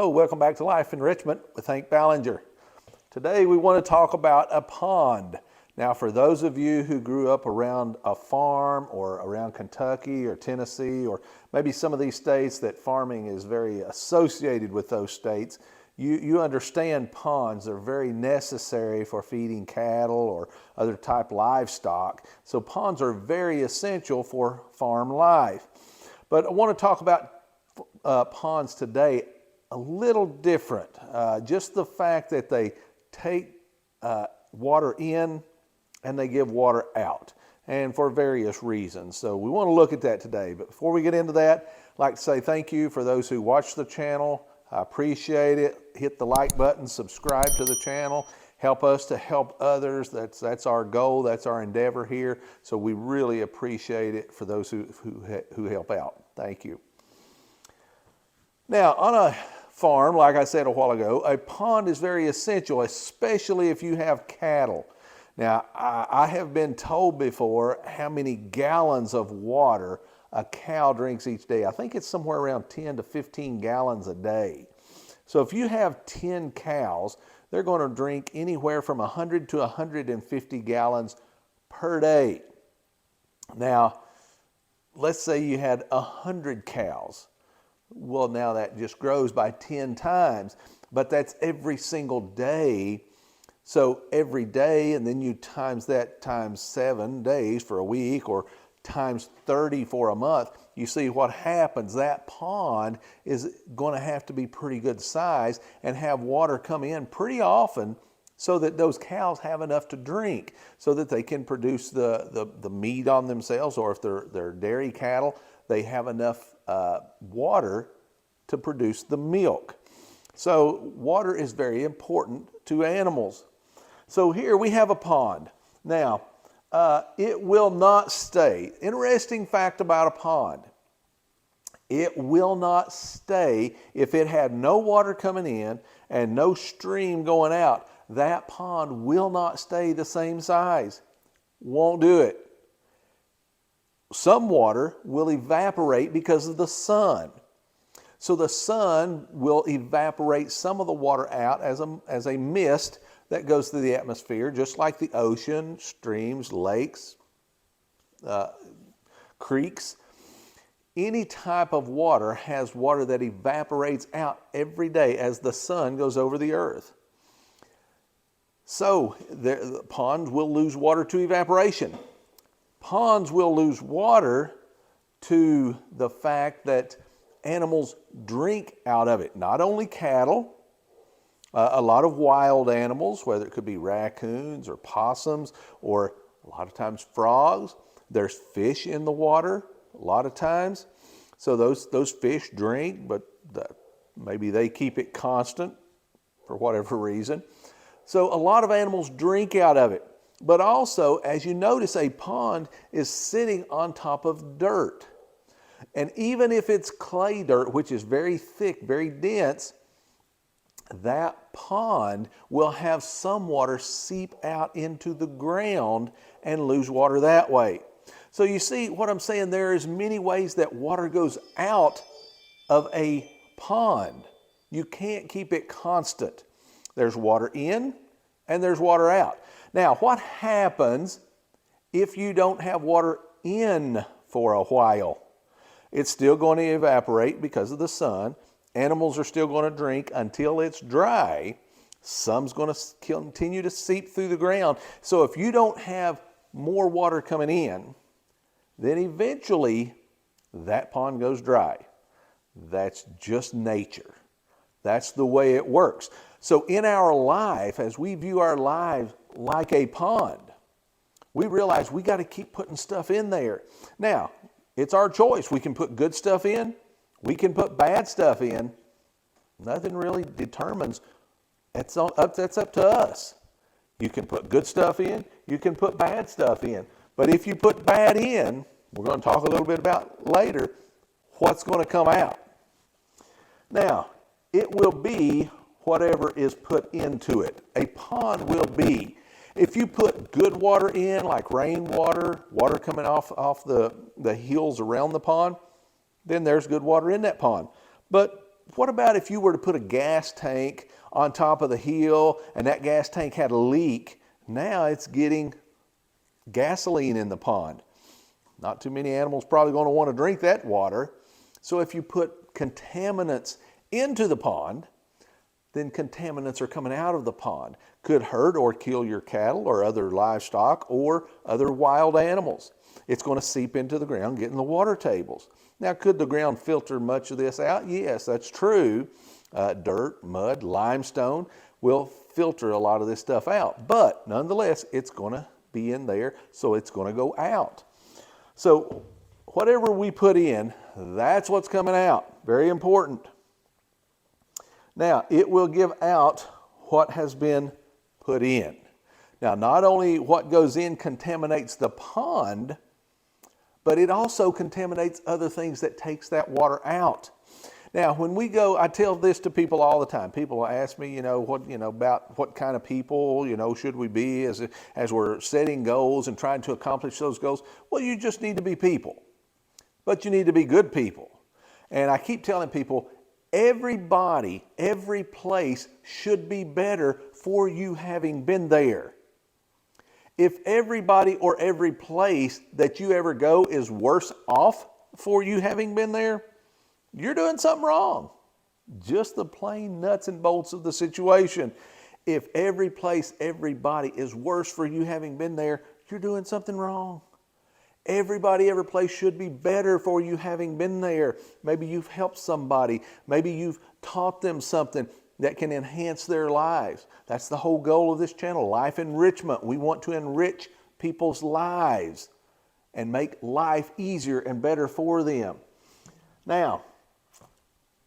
Hello, welcome back to Life Enrichment with Hank Ballinger. Today we want to talk about a pond. Now for those of you who grew up around a farm or around Kentucky or Tennessee or maybe some of these states that farming is very associated with those states, you understand ponds are very necessary for feeding cattle or other type livestock. So ponds are very essential for farm life. But I want to talk about ponds today a little different. Just the fact that they take water in and they give water out, and for various reasons. So we want to look at that today. But before we get into that, I'd like to say thank you for those who watch the channel. I appreciate it. Hit the like button, subscribe to the channel. Help us to help others. That's our goal. That's our endeavor here. So we really appreciate it for those who help out. Thank you. Now, on a farm, like I said a while ago, a pond is very essential, especially if you have cattle. Now, I have been told before how many gallons of water a cow drinks each day. I think it's somewhere around 10 to 15 gallons a day. So if you have 10 cows, they're going to drink anywhere from 100 to 150 gallons per day. Now, let's say you had 100 cows. Well, now that just grows by 10 times, but that's every single day. So every day, and then you times that times 7 days for a week, or times 30 for a month, you see what happens. That pond is going to have to be pretty good size and have water come in pretty often so that those cows have enough to drink so that they can produce the meat on themselves, or if they're dairy cattle, they have enough water to produce the milk. So water is very important to animals. So here we have a pond. Now, it will not stay. Interesting fact about a pond. It will not stay if it had no water coming in and no stream going out. That pond will not stay the same size. Won't do it. Some water will evaporate because of the sun. So the sun will evaporate some of the water out as a mist that goes through the atmosphere, just like the ocean, streams, lakes, creeks. Any type of water has water that evaporates out every day as the sun goes over the earth. So the ponds will lose water to evaporation. Ponds will lose water to the fact that animals drink out of it. Not only cattle, a lot of wild animals, whether it could be raccoons or possums or a lot of times frogs. There's fish in the water a lot of times. So those fish drink, but maybe they keep it constant for whatever reason. So a lot of animals drink out of it. But also, as you notice, a pond is sitting on top of dirt. And even if it's clay dirt, which is very thick, very dense, that pond will have some water seep out into the ground and lose water that way. So you see what I'm saying? There is many ways that water goes out of a pond. You can't keep it constant. There's water in and there's water out. Now, what happens if you don't have water in for a while? It's still going to evaporate because of the sun. Animals are still going to drink until it's dry. Some's going to continue to seep through the ground. So if you don't have more water coming in, then eventually that pond goes dry. That's just nature. That's the way it works. So in our life, as we view our lives like a pond, we realize we got to keep putting stuff in there. Now, it's our choice. We can put good stuff in. We can put bad stuff in. Nothing really determines. That's up to us. You can put good stuff in. You can put bad stuff in. But if you put bad in, we're going to talk a little bit about later what's going to come out. Now, it will be whatever is put into it. A pond will be. If you put good water in, like rainwater, water coming off the hills around the pond, then there's good water in that pond. But what about if you were to put a gas tank on top of the hill and that gas tank had a leak? Now it's getting gasoline in the pond. Not too many animals probably going to want to drink that water. So if you put contaminants into the pond, then contaminants are coming out of the pond. Could hurt or kill your cattle or other livestock or other wild animals. It's going to seep into the ground, get in the water tables. Now, could the ground filter much of this out? Yes, that's true. Dirt, mud, limestone will filter a lot of this stuff out. But nonetheless, it's going to be in there, so it's going to go out. So whatever we put in, that's what's coming out. Very important. Now, it will give out what has been put in. Now, not only what goes in contaminates the pond, but it also contaminates other things that takes that water out. Now, when we go, I tell this to people all the time. People ask me, about what kind of people, should we be as we're setting goals and trying to accomplish those goals. Well, you just need to be people, but you need to be good people. And I keep telling people, everybody, every place should be better for you having been there. If everybody or every place that you ever go is worse off for you having been there, you're doing something wrong. Just the plain nuts and bolts of the situation. If every place, everybody is worse for you having been there, you're doing something wrong. Everybody, every place should be better for you having been there. Maybe you've helped somebody. Maybe you've taught them something that can enhance their lives. That's the whole goal of this channel, life enrichment. We want to enrich people's lives and make life easier and better for them. Now,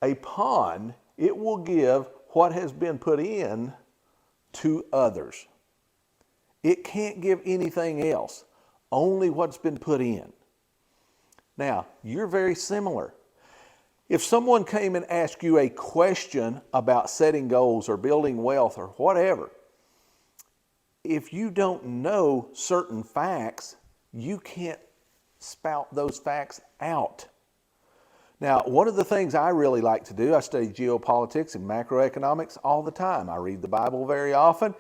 a pond, it will give what has been put in to others. It can't give anything else, only what's been put in. Now, you're very similar. If someone came and asked you a question about setting goals or building wealth or whatever, if you don't know certain facts, you can't spout those facts out. Now, one of the things I really like to do, I study geopolitics and macroeconomics all the time. I read the Bible very often.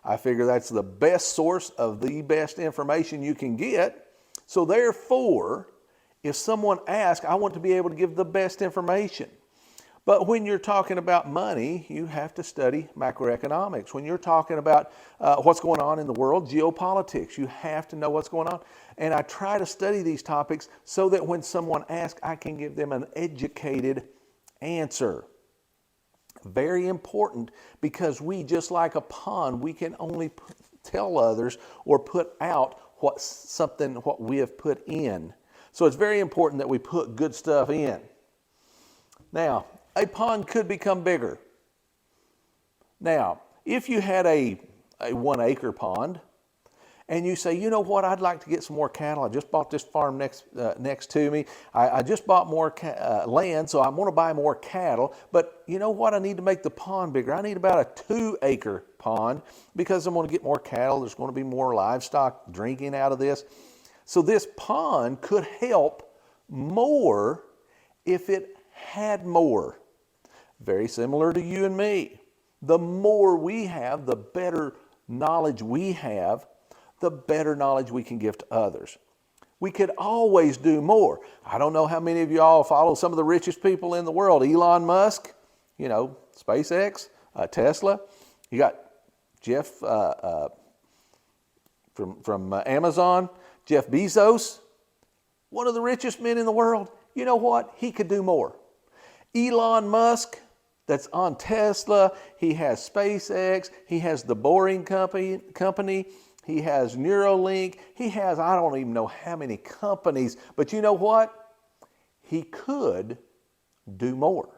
I figure that's the best source of the best information you can get. So therefore, if someone asks, I want to be able to give the best information. But when you're talking about money, you have to study macroeconomics. When you're talking about what's going on in the world, geopolitics, you have to know what's going on. And I try to study these topics so that when someone asks, I can give them an educated answer. Very important, because we, just like a pond, we can only tell others or put out what we have put in. So it's very important that we put good stuff in. Now, a pond could become bigger. Now, if you had a 1 acre pond and you say, you know what, I'd like to get some more cattle. I just bought this farm next to me. I just bought more land, so I want to buy more cattle. But you know what, I need to make the pond bigger. I need about a 2 acre pond because I'm going to get more cattle. There's going to be more livestock drinking out of this. So this pond could help more if it had more. Very similar to you and me. The more we have, the better knowledge we have, the better knowledge we can give to others. We could always do more. I don't know how many of you all follow some of the richest people in the world. Elon Musk, SpaceX, Tesla. You got Jeff from Amazon, Jeff Bezos, one of the richest men in the world. You know what? He could do more. Elon Musk, that's on Tesla. He has SpaceX. He has the Boring Company. He has Neuralink. He has, I don't even know how many companies. But you know what? He could do more.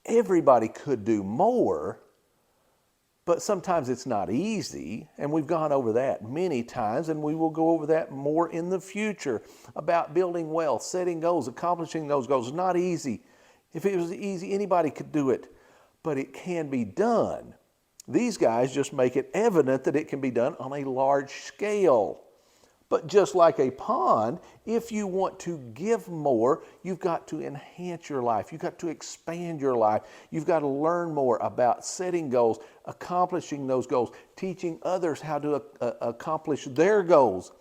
Everybody could do more. But sometimes it's not easy, and we've gone over that many times, and we will go over that more in the future about building wealth, setting goals, accomplishing those goals. It's not easy. If it was easy, anybody could do it, but it can be done. These guys just make it evident that it can be done on a large scale. But just like a pond, if you want to give more, you've got to enhance your life. You've got to expand your life. You've got to learn more about setting goals, accomplishing those goals, teaching others how to accomplish their goals.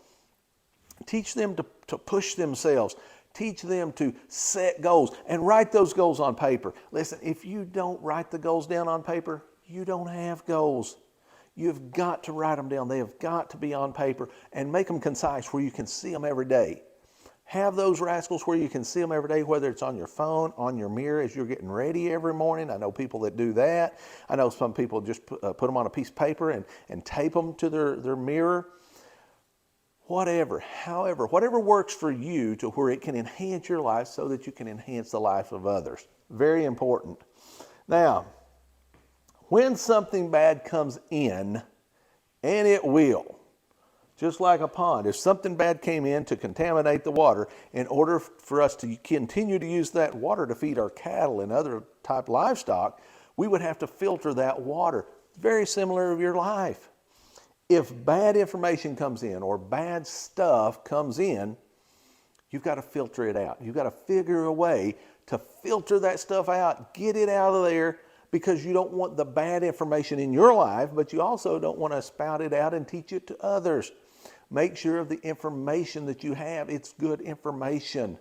Teach them to push themselves. Teach them to set goals and write those goals on paper. Listen, if you don't write the goals down on paper, you don't have goals. You've got to write them down. They have got to be on paper and make them concise where you can see them every day. Have those rascals where you can see them every day, whether it's on your phone, on your mirror as you're getting ready every morning. I know people that do that. I know some people just put them on a piece of paper and tape them to their mirror. Whatever, however, whatever works for you to where it can enhance your life so that you can enhance the life of others. Very important. Now, when something bad comes in, and it will, just like a pond, if something bad came in to contaminate the water, in order for us to continue to use that water to feed our cattle and other type livestock, we would have to filter that water. Very similar to your life. If bad information comes in or bad stuff comes in, you've got to filter it out. You've got to figure a way to filter that stuff out, get it out of there, because you don't want the bad information in your life, but you also don't want to spout it out and teach it to others. Make sure the information that you have, it's good information.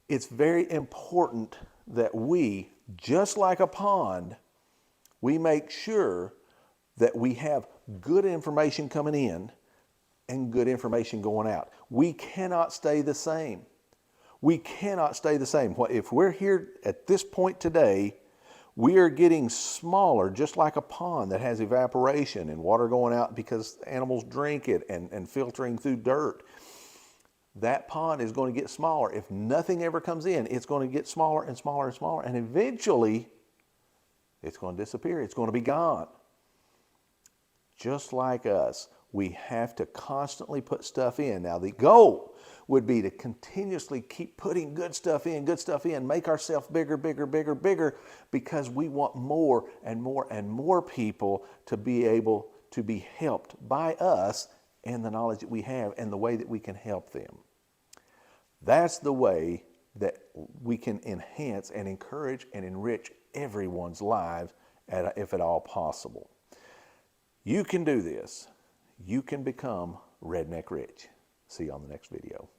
It's very important that we, just like a pond, we make sure that we have good information coming in and good information going out. We cannot stay the same. We cannot stay the same. If we're here at this point today, we are getting smaller, just like a pond that has evaporation and water going out because animals drink it and filtering through dirt. That pond is going to get smaller. If nothing ever comes in, it's going to get smaller and smaller and smaller, and eventually it's going to disappear. It's going to be gone. Just like us, we have to constantly put stuff in. Now, the goal would be to continuously keep putting good stuff in, make ourselves bigger, bigger, bigger, bigger, because we want more and more and more people to be able to be helped by us and the knowledge that we have and the way that we can help them. That's the way that we can enhance and encourage and enrich everyone's lives, if at all possible. You can do this. You can become Redneck Rich. See you on the next video.